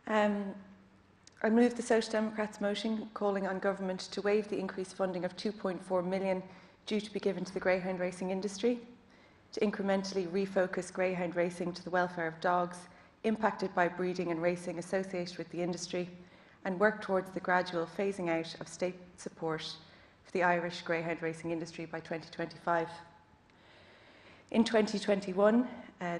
I move the Social Democrats' motion calling on government to waive the increased funding of €2.4 million due to be given to the greyhound racing industry, to incrementally refocus greyhound racing to the welfare of dogs impacted by breeding and racing associated with the industry, and work towards the gradual phasing out of state support for the Irish greyhound racing industry by 2025. In 2021,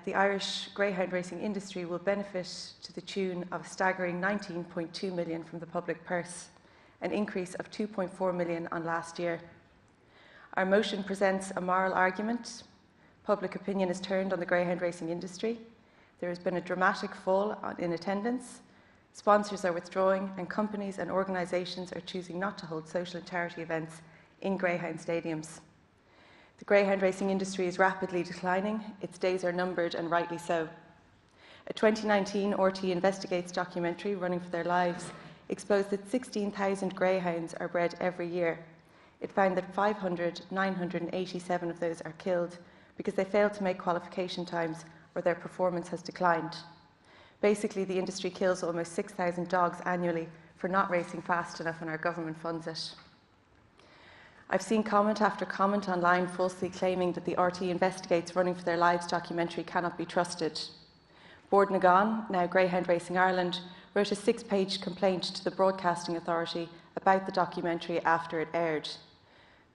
the Irish greyhound racing industry will benefit to the tune of a staggering €19.2 million from the public purse, an increase of €2.4 million on last year. Our motion presents a moral argument. Public opinion has turned on the greyhound racing industry. There has been a dramatic fall in attendance. Sponsors are withdrawing, and companies and organisations are choosing not to hold social and charity events in greyhound stadiums. The greyhound racing industry is rapidly declining. Its days are numbered, and rightly so. A 2019 RT Investigates documentary, Running for Their Lives, exposed that 16,000 greyhounds are bred every year. It found that 987 of those are killed because they failed to make qualification times or their performance has declined. Basically, the industry kills almost 6,000 dogs annually for not racing fast enough, and our government funds it. I've seen comment after comment online falsely claiming that the RT Investigates Running for Their Lives documentary cannot be trusted. Bord na Gán, now Greyhound Racing Ireland, wrote a 6-page complaint to the Broadcasting Authority about the documentary after it aired.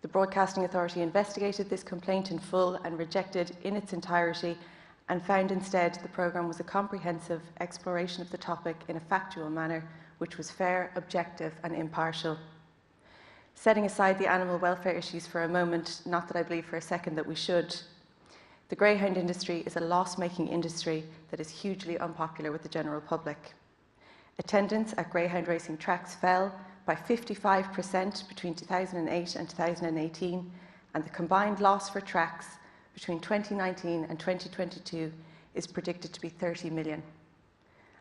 The Broadcasting Authority investigated this complaint in full and rejected in its entirety, and found instead the programme was a comprehensive exploration of the topic in a factual manner, which was fair, objective and impartial. Setting aside the animal welfare issues for a moment, not that I believe for a second that we should, the greyhound industry is a loss-making industry that is hugely unpopular with the general public. Attendance at greyhound racing tracks fell by 55% between 2008 and 2018, and the combined loss for tracks between 2019 and 2022 is predicted to be 30 million.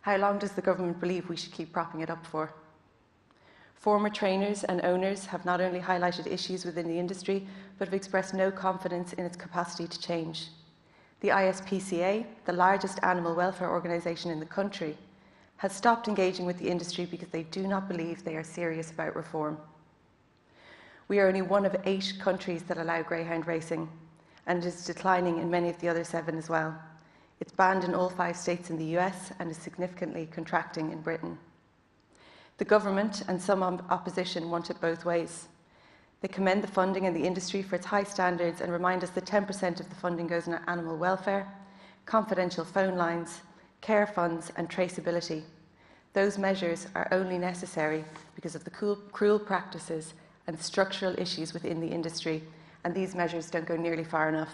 How long does the government believe we should keep propping it up for? Former trainers and owners have not only highlighted issues within the industry, but have expressed no confidence in its capacity to change. The ISPCA, the largest animal welfare organisation in the country, has stopped engaging with the industry because they do not believe they are serious about reform. We are only one of 8 countries that allow greyhound racing, and it is declining in many of the other 7 as well. It's banned in all 5 states in the US and is significantly contracting in Britain. The government and some opposition want it both ways. They commend the funding and the industry for its high standards and remind us that 10% of the funding goes on animal welfare, confidential phone lines, care funds and traceability. Those measures are only necessary because of the cruel practices and structural issues within the industry, and these measures don't go nearly far enough.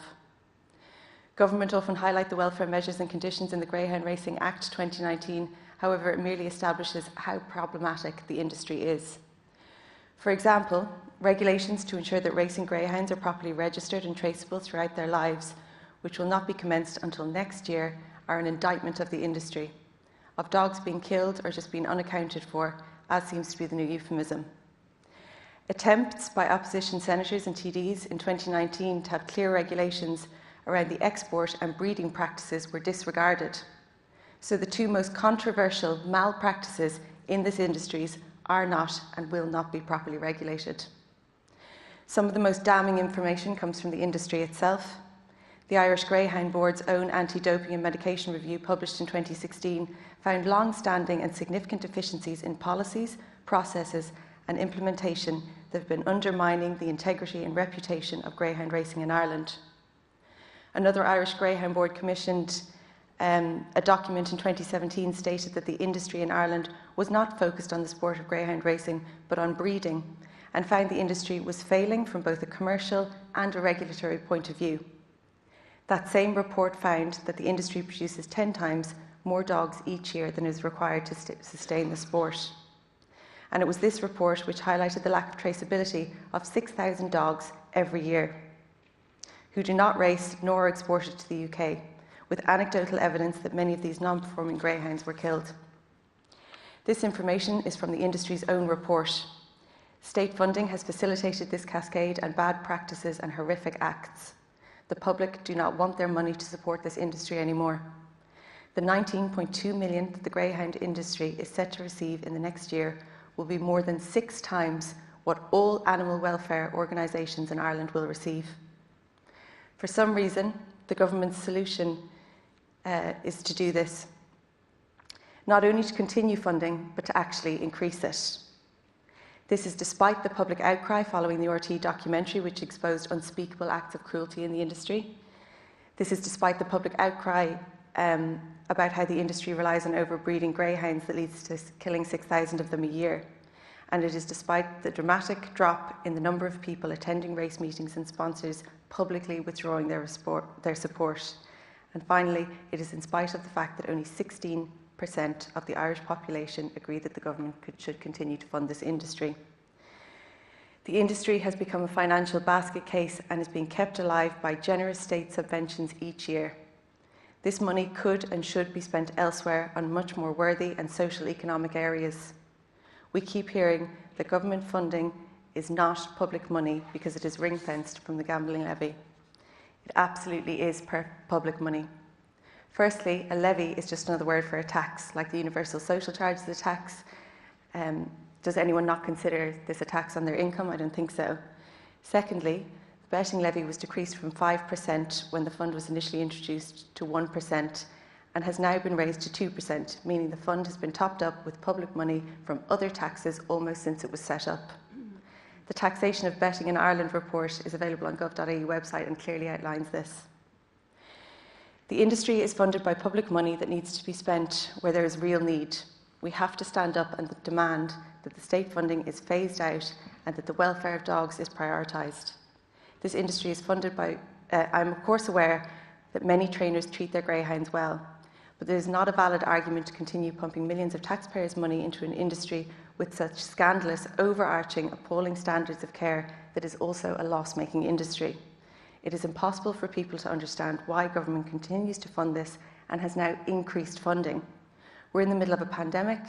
Government often highlight the welfare measures and conditions in the Greyhound Racing Act 2019, however, it merely establishes how problematic the industry is. For example, regulations to ensure that racing greyhounds are properly registered and traceable throughout their lives, which will not be commenced until next year, are an indictment of the industry, of dogs being killed or just being unaccounted for, as seems to be the new euphemism. Attempts by opposition senators and TDs in 2019 to have clear regulations around the export and breeding practices were disregarded. So the 2 most controversial malpractices in this industry are not and will not be properly regulated. Some of the most damning information comes from the industry itself. The Irish Greyhound Board's own anti-doping and medication review, published in 2016, found long-standing and significant deficiencies in policies, processes and implementation that have been undermining the integrity and reputation of greyhound racing in Ireland. Another Irish Greyhound Board commissioned a document in 2017 stated that the industry in Ireland was not focused on the sport of greyhound racing, but on breeding, and found the industry was failing from both a commercial and a regulatory point of view. That same report found that the industry produces 10 times more dogs each year than is required to sustain the sport. And it was this report which highlighted the lack of traceability of 6,000 dogs every year, who do not race nor are exported to the UK, with anecdotal evidence that many of these non-performing greyhounds were killed. This information is from the industry's own report. State funding has facilitated this cascade and bad practices and horrific acts. The public do not want their money to support this industry anymore. The 19.2 million that the greyhound industry is set to receive in the next year will be more than 6 times what all animal welfare organisations in Ireland will receive. For some reason, the government's solution is to do this. Not only to continue funding, but to actually increase it. This is despite the public outcry following the RT documentary, which exposed unspeakable acts of cruelty in the industry. This is despite the public outcry about how the industry relies on overbreeding greyhounds that leads to killing 6,000 of them a year. And it is despite the dramatic drop in the number of people attending race meetings and sponsors publicly withdrawing their support. And finally, it is in spite of the fact that only 16% of the Irish population agree that the government should continue to fund this industry. The industry has become a financial basket case and is being kept alive by generous state subventions each year. This money could and should be spent elsewhere on much more worthy and social economic areas. We keep hearing that government funding is not public money because it is ring-fenced from the gambling levy. It absolutely is public money. Firstly, a levy is just another word for a tax, like the universal social charge is a tax. Does anyone not consider this a tax on their income? I don't think so. Secondly, the betting levy was decreased from 5% when the fund was initially introduced to 1% and has now been raised to 2%, meaning the fund has been topped up with public money from other taxes almost since it was set up. The Taxation of Betting in Ireland report is available on gov.ie website and clearly outlines this. The industry is funded by public money that needs to be spent where there is real need. We have to stand up and demand that the state funding is phased out and that the welfare of dogs is prioritised. This industry is funded by, I'm of course aware that many trainers treat their greyhounds well, but there is not a valid argument to continue pumping millions of taxpayers' money into an industry with such scandalous, overarching, appalling standards of care that is also a loss-making industry. It is impossible for people to understand why government continues to fund this and has now increased funding. We're in the middle of a pandemic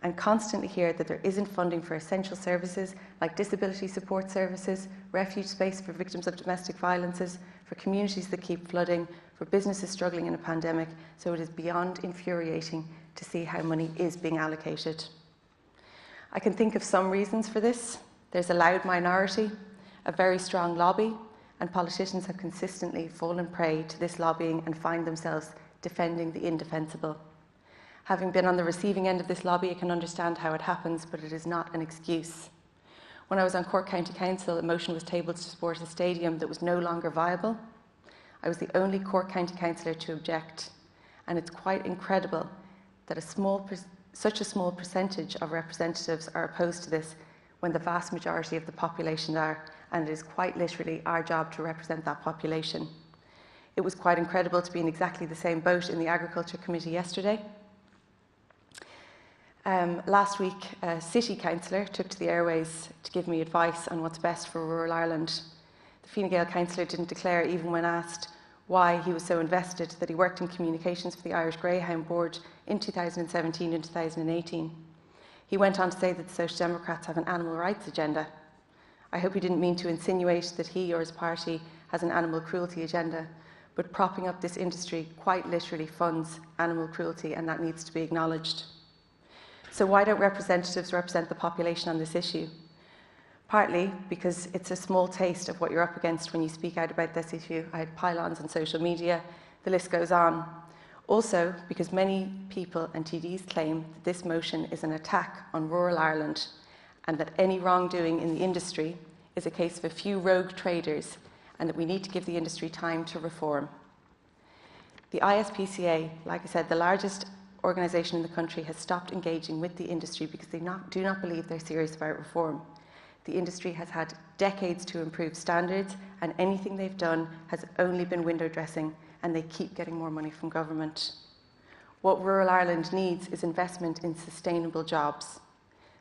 and constantly hear that there isn't funding for essential services like disability support services, refuge space for victims of domestic violences, for communities that keep flooding, for businesses struggling in a pandemic, so it is beyond infuriating to see how money is being allocated. I can think of some reasons for this. There's a loud minority, a very strong lobby, and politicians have consistently fallen prey to this lobbying and find themselves defending the indefensible. Having been on the receiving end of this lobby, I can understand how it happens, but it is not an excuse. When I was on Cork County Council, a motion was tabled to support a stadium that was no longer viable. I was the only Cork County councillor to object, and it's quite incredible that such a small percentage of representatives are opposed to this when the vast majority of the population are, and it is quite literally our job to represent that population. It was quite incredible to be in exactly the same boat in the Agriculture Committee yesterday. Last week, a city councillor took to the airways to give me advice on what's best for rural Ireland. The Fine Gael councillor didn't declare, even when asked why he was so invested, that he worked in communications for the Irish Greyhound Board in 2017 and 2018. He went on to say that the Social Democrats have an animal rights agenda. I hope he didn't mean to insinuate that he or his party has an animal cruelty agenda, but propping up this industry quite literally funds animal cruelty, and that needs to be acknowledged. So why don't representatives represent the population on this issue? Partly because it's a small taste of what you're up against when you speak out about this issue. I had pylons on social media, the list goes on. Also, because many people and TDs claim that this motion is an attack on rural Ireland and that any wrongdoing in the industry is a case of a few rogue traders and that we need to give the industry time to reform. The ISPCA, like I said, the largest organisation in the country, has stopped engaging with the industry because they do not believe they're serious about reform. The industry has had decades to improve standards, and anything they've done has only been window dressing, and they keep getting more money from government. What rural Ireland needs is investment in sustainable jobs.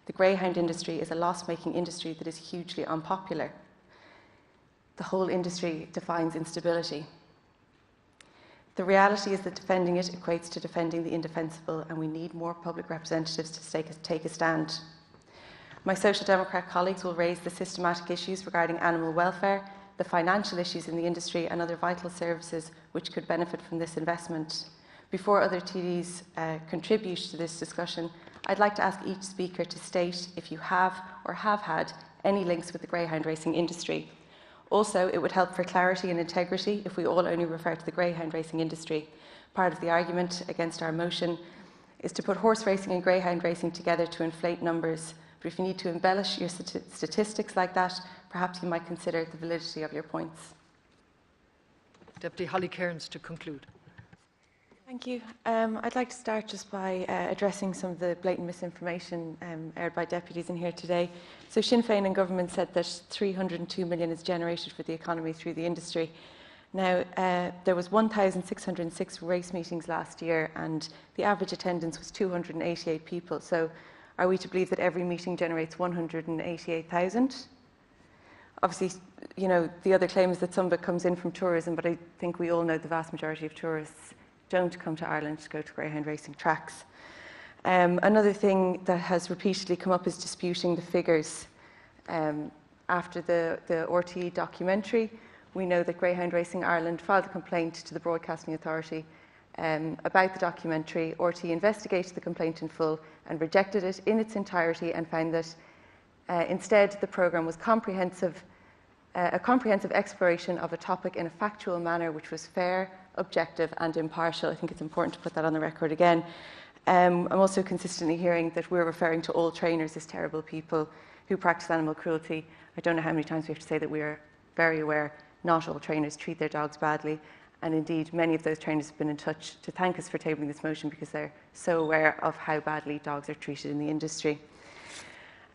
The greyhound industry is a loss-making industry that is hugely unpopular. The whole industry defines instability. The reality is that defending it equates to defending the indefensible, and we need more public representatives to take a stand. My Social Democrat colleagues will raise the systematic issues regarding animal welfare, the financial issues in the industry and other vital services which could benefit from this investment. Before other TDs contribute to this discussion, I'd like to ask each speaker to state if you have or have had any links with the greyhound racing industry. Also, it would help for clarity and integrity if we all only refer to the greyhound racing industry. Part of the argument against our motion is to put horse racing and greyhound racing together to inflate numbers. But if you need to embellish your statistics like that, perhaps you might consider the validity of your points. Deputy Holly Cairns to conclude. Thank you. I'd like to start just by addressing some of the blatant misinformation aired by deputies in here today. So Sinn Féin and government said that 302 million is generated for the economy through the industry. Now, there was 1,606 race meetings last year and the average attendance was 288 people. So are we to believe that every meeting generates 188,000? Obviously, you know, the other claim is that some of it comes in from tourism, but I think we all know the vast majority of tourists don't come to Ireland to go to greyhound racing tracks. Another thing that has repeatedly come up is disputing the figures. After the RTE documentary, we know that Greyhound Racing Ireland filed a complaint to the Broadcasting Authority about the documentary. RTE investigated the complaint in full and rejected it in its entirety and found that instead the programme was a comprehensive exploration of a topic in a factual manner which was fair, objective and impartial. I think it's important to put that on the record again. I'm also consistently hearing that we're referring to all trainers as terrible people who practice animal cruelty. I don't know how many times we have to say that we are very aware not all trainers treat their dogs badly, and indeed many of those trainers have been in touch to thank us for tabling this motion because they're so aware of how badly dogs are treated in the industry.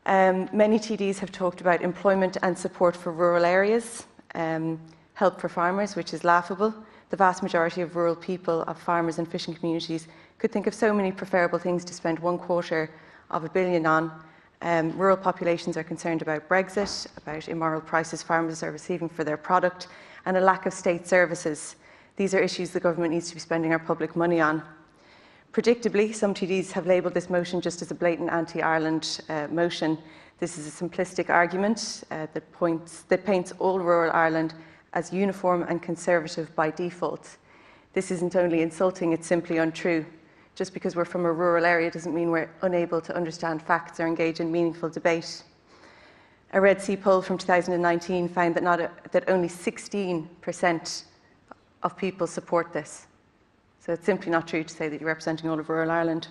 Many TDs have talked about employment and support for rural areas, help for farmers, which is laughable. The vast majority of rural people, of farmers and fishing communities, could think of so many preferable things to spend $250 million on. Rural populations are concerned about Brexit, about immoral prices farmers are receiving for their product, and a lack of state services. These are issues the government needs to be spending our public money on. Predictably, some TDs have labelled this motion just as a blatant anti-Ireland motion. This is a simplistic argument that paints all rural Ireland as uniform and conservative by default. This isn't only insulting, it's simply untrue. Just because we're from a rural area doesn't mean we're unable to understand facts or engage in meaningful debate. A Red C poll from 2019 found that only 16% of people support this. So it's simply not true to say that you're representing all of rural Ireland.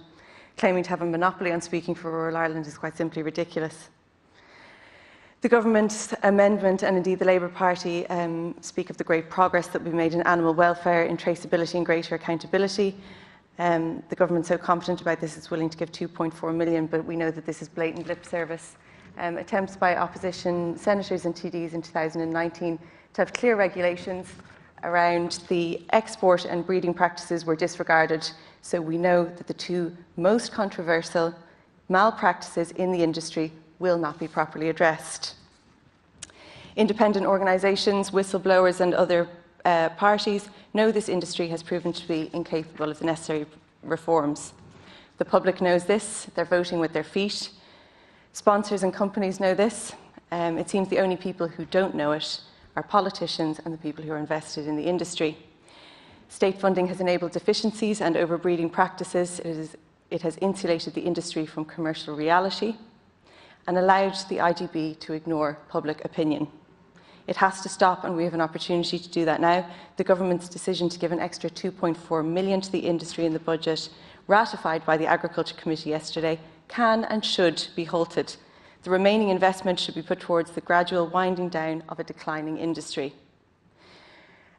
Claiming to have a monopoly on speaking for rural Ireland is quite simply ridiculous. The government's amendment and indeed the Labour Party speak of the great progress that we've made in animal welfare, in traceability and greater accountability. The government's so confident about this it's willing to give 2.4 million, but we know that this is blatant lip service. Attempts by opposition senators and TDs in 2019 to have clear regulations around the export and breeding practices were disregarded. So we know that the two most controversial malpractices in the industry will not be properly addressed. Independent organisations, whistleblowers and other parties know this industry has proven to be incapable of the necessary reforms. The public knows this, they're voting with their feet. Sponsors and companies know this. It seems the only people who don't know it are politicians and the people who are invested in the industry. State funding has enabled deficiencies and overbreeding practices. It has insulated the industry from commercial reality and allowed the IGB to ignore public opinion. It has to stop, and we have an opportunity to do that now. The government's decision to give an extra 2.4 million to the industry in the budget, ratified by the Agriculture Committee yesterday, can and should be halted. The remaining investment should be put towards the gradual winding down of a declining industry.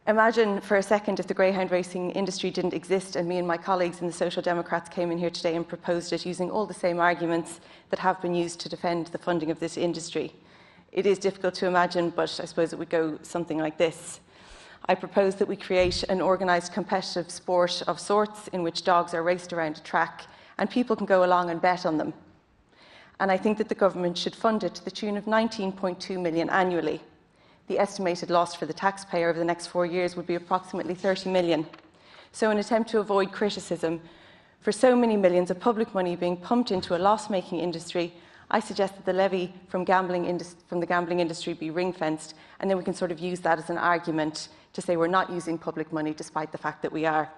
Imagine for a second if the greyhound racing industry didn't exist and me and my colleagues in the Social Democrats came in here today and proposed it using all the same arguments that have been used to defend the funding of this industry. It is difficult to imagine, but I suppose it would go something like this. I propose that we create an organised competitive sport of sorts in which dogs are raced around a track and people can go along and bet on them. And I think that the government should fund it to the tune of 19.2 million annually. The estimated loss for the taxpayer over the next 4 years would be approximately 30 million. So in an attempt to avoid criticism for so many millions of public money being pumped into a loss-making industry, I suggest that the levy from the gambling industry be ring-fenced, and then we can sort of use that as an argument to say we're not using public money despite the fact that we are.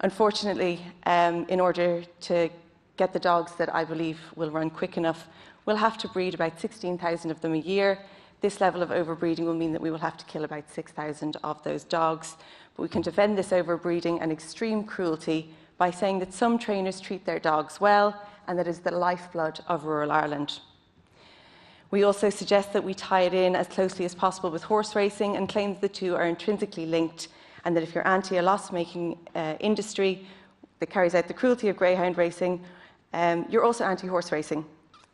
Unfortunately, in order to get the dogs that I believe will run quick enough, we'll have to breed about 16,000 of them a year. This level of overbreeding will mean that we will have to kill about 6,000 of those dogs. But we can defend this overbreeding and extreme cruelty by saying that some trainers treat their dogs well, and that is the lifeblood of rural Ireland. We also suggest that we tie it in as closely as possible with horse racing and claim that the two are intrinsically linked, and that if you're anti a loss-making industry that carries out the cruelty of greyhound racing, you're also anti-horse racing.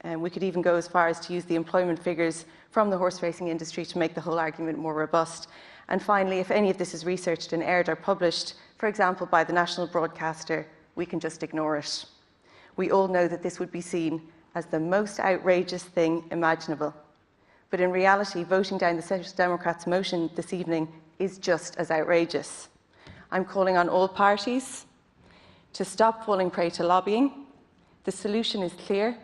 We could even go as far as to use the employment figures from the horse racing industry to make the whole argument more robust. And finally, if any of this is researched and aired or published, for example by the national broadcaster, we can just ignore it. We all know that this would be seen as the most outrageous thing imaginable. But in reality, voting down the Social Democrats' motion this evening is just as outrageous. I'm calling on all parties to stop falling prey to lobbying. The solution is clear.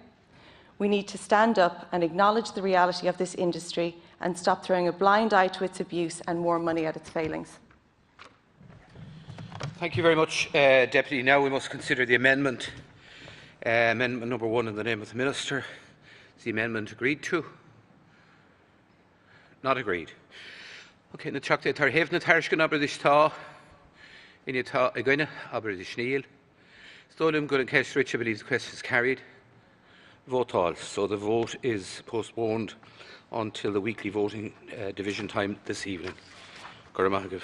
We need to stand up and acknowledge the reality of this industry and stop throwing a blind eye to its abuse and more money at its failings. Thank you very much, Deputy. Now we must consider the amendment. Amendment number 1 in the name of the Minister. Is the amendment agreed to? Not agreed. Okay, na teachta tar hefna tariscan aber this ta. In it ta again aber this Neil. Stolim good and Kesh Rich, I believe the question is carried. Vote all. So the vote is postponed until the weekly voting division time this evening. Goramaghagh.